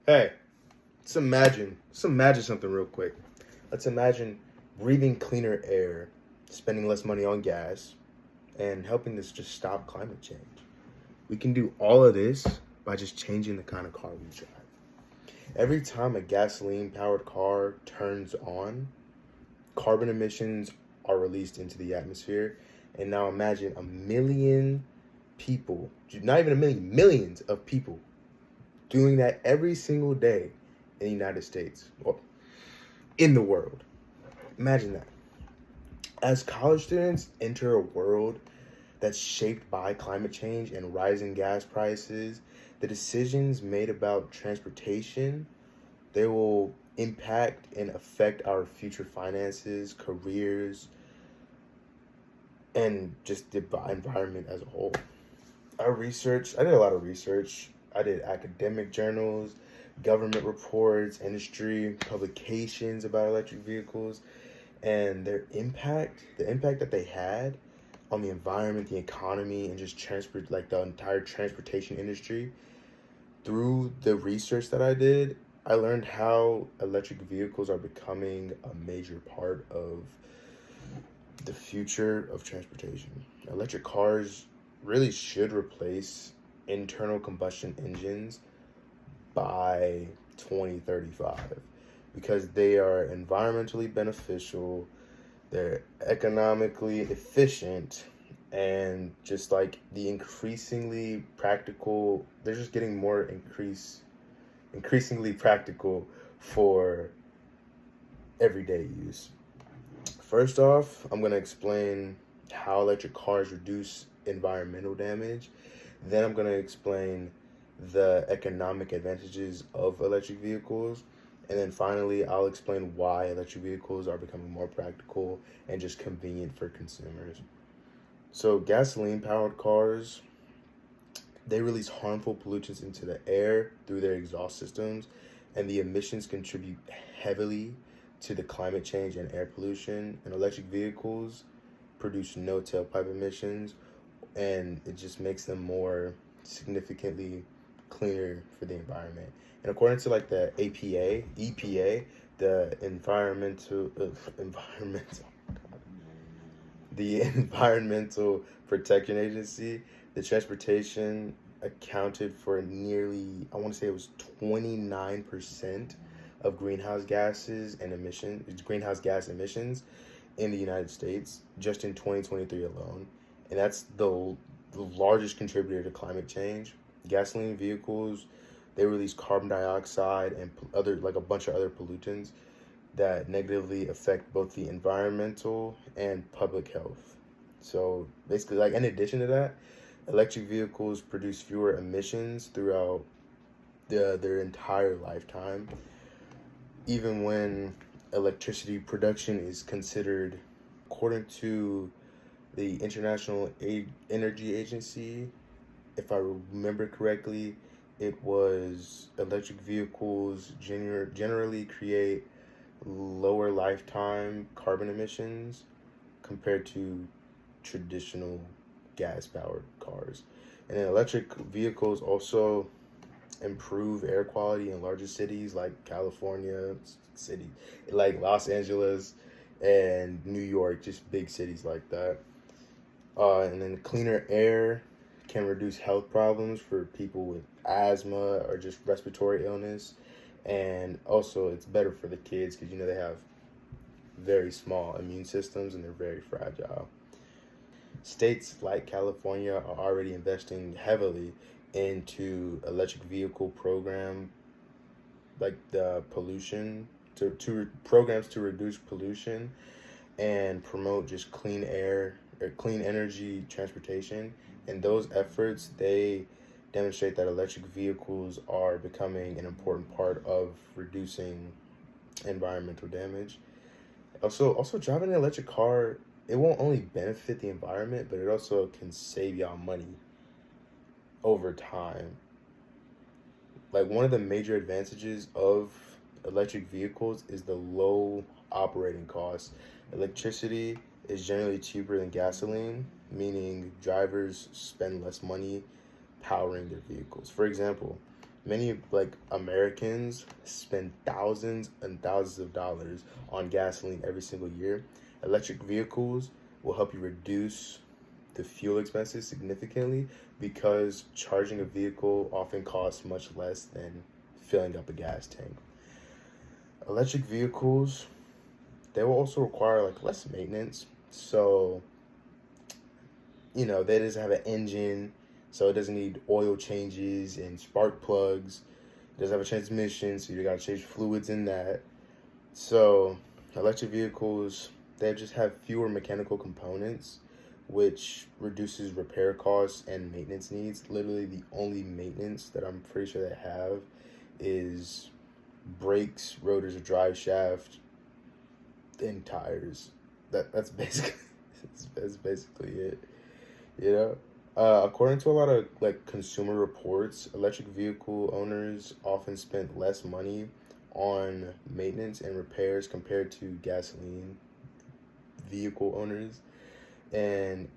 Hey, let's imagine something real quick. Let's imagine breathing cleaner air, spending less money on gas, and helping this just stop climate change. We can do all of this by just changing the kind of car we drive. Every time a gasoline powered car turns on, carbon emissions are released into the atmosphere. And now imagine a million people, not even a million, millions of people doing that every single day in the United States or in the world. Imagine that. As college students enter a world that's shaped by climate change and rising gas prices, the decisions made about transportation, they will impact and affect our future finances, careers, and just the environment as a whole. I did a lot of research. I did academic journals, government reports, industry publications about electric vehicles, and the impact that they had on the environment, the economy, and just like the entire transportation industry. Through the research that I did, I learned how electric vehicles are becoming a major part of the future of transportation. Electric cars really should replace internal combustion engines by 2035 because they are environmentally beneficial, they're economically efficient, and just like the increasingly practical, they're just getting increasingly practical for everyday use. First off, I'm going to explain how electric cars reduce environmental damage. Then I'm going to explain the economic advantages of electric vehicles. And then finally, I'll explain why electric vehicles are becoming more practical and just convenient for consumers. So, gasoline powered cars, they release harmful pollutants into the air through their exhaust systems, and the emissions contribute heavily to the climate change and air pollution. And electric vehicles produce no tailpipe emissions, and it just makes them more significantly cleaner for the environment. And according to like the EPA, the Environmental Protection Agency, the transportation accounted for nearly, I want to say it was 29% of greenhouse gas emissions in the United States just in 2023 alone. And that's the largest contributor to climate change. Gasoline vehicles, they release carbon dioxide and other, like a bunch of other pollutants that negatively affect both the environmental and public health. So basically, like in addition to that, electric vehicles produce fewer emissions throughout their entire lifetime, even when electricity production is considered, according to the International Energy Agency, if I remember correctly, it was electric vehicles generally create lower lifetime carbon emissions compared to traditional gas powered cars. And then electric vehicles also improve air quality in larger cities like California, like Los Angeles and New York, just big cities like that. And then cleaner air can reduce health problems for people with asthma or just respiratory illness. And also, it's better for the kids because, they have very small immune systems and they're very fragile. States like California are already investing heavily into electric vehicle program, like the pollution, to programs to reduce pollution and promote just clean air or clean energy transportation. And those efforts, they demonstrate that electric vehicles are becoming an important part of reducing environmental damage. Also driving an electric car, it won't only benefit the environment, but it also can save y'all money over time. Like one of the major advantages of electric vehicles is the low operating costs. Electricity is generally cheaper than gasoline, meaning drivers spend less money powering their vehicles. For example, Many like Americans spend thousands and thousands of dollars on gasoline every single year. Electric vehicles will help you reduce the fuel expenses significantly because charging a vehicle often costs much less than filling up a gas tank. Electric vehicles, they will also require like less maintenance. So, they just have an engine, so it doesn't need oil changes and spark plugs. It doesn't have a transmission, so you gotta change fluids in that. So, electric vehicles, they just have fewer mechanical components, which reduces repair costs and maintenance needs. Literally, the only maintenance that I'm pretty sure they have is brakes, rotors, a drive shaft, and tires. That's basically that's basically it. According to a lot of like consumer reports, electric vehicle owners often spend less money on maintenance and repairs compared to gasoline vehicle owners. And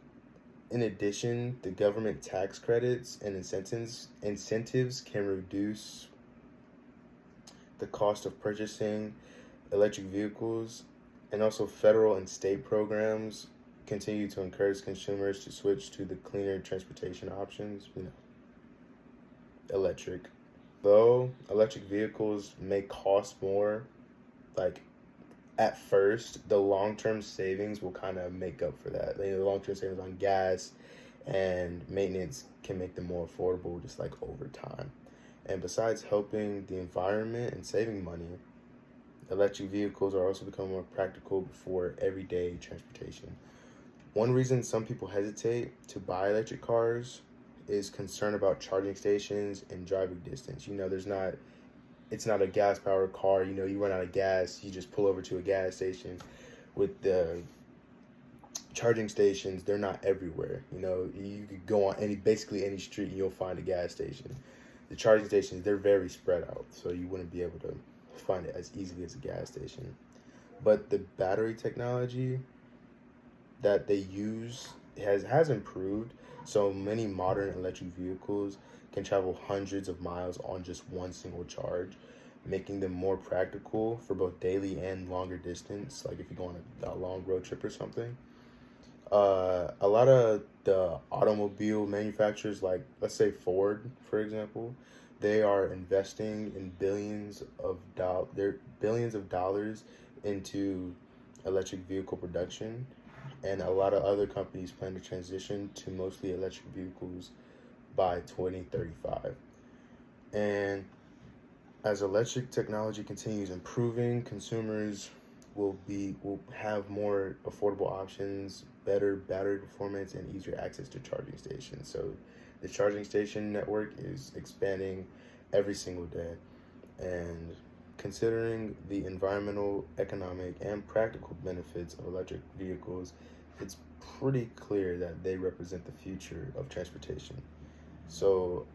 in addition, the government tax credits and incentives can reduce the cost of purchasing electric vehicles, and also federal and state programs continue to encourage consumers to switch to the cleaner transportation options, electric. Though electric vehicles may cost more, like at first, the long-term savings will kind of make up for that. The long-term savings on gas and maintenance can make them more affordable just like over time. And besides helping the environment and saving money, electric vehicles are also becoming more practical for everyday transportation. One reason some people hesitate to buy electric cars is concern about charging stations and driving distance. It's not a gas powered car. You run out of gas, you just pull over to a gas station. With the charging stations, they're not everywhere. You could go on basically any street and you'll find a gas station. The charging stations, they're very spread out, so you wouldn't be able to find it as easily as a gas station. But the battery technology that they use has improved, so many modern electric vehicles can travel hundreds of miles on just one single charge, making them more practical for both daily and longer distance, like if you go on a long road trip or something. A lot of the automobile manufacturers, like let's say Ford, for example, they are investing in billions of dollars into electric vehicle production, and a lot of other companies plan to transition to mostly electric vehicles by 2035. And as electric technology continues improving, consumers will have more affordable options, better battery performance, and easier access to charging stations. So the charging station network is expanding every single day. And considering the environmental, economic, and practical benefits of electric vehicles, it's pretty clear that they represent the future of transportation. So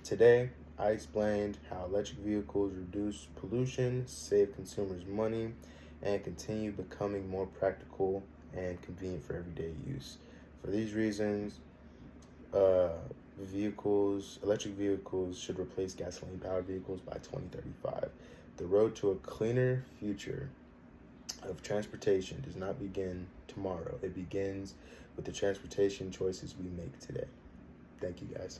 today, I explained how electric vehicles reduce pollution, save consumers money, and continue becoming more practical and convenient for everyday use. For these reasons, electric vehicles should replace gasoline-powered vehicles by 2035. The road to a cleaner future of transportation does not begin tomorrow. It begins with the transportation choices we make today. Thank you, guys.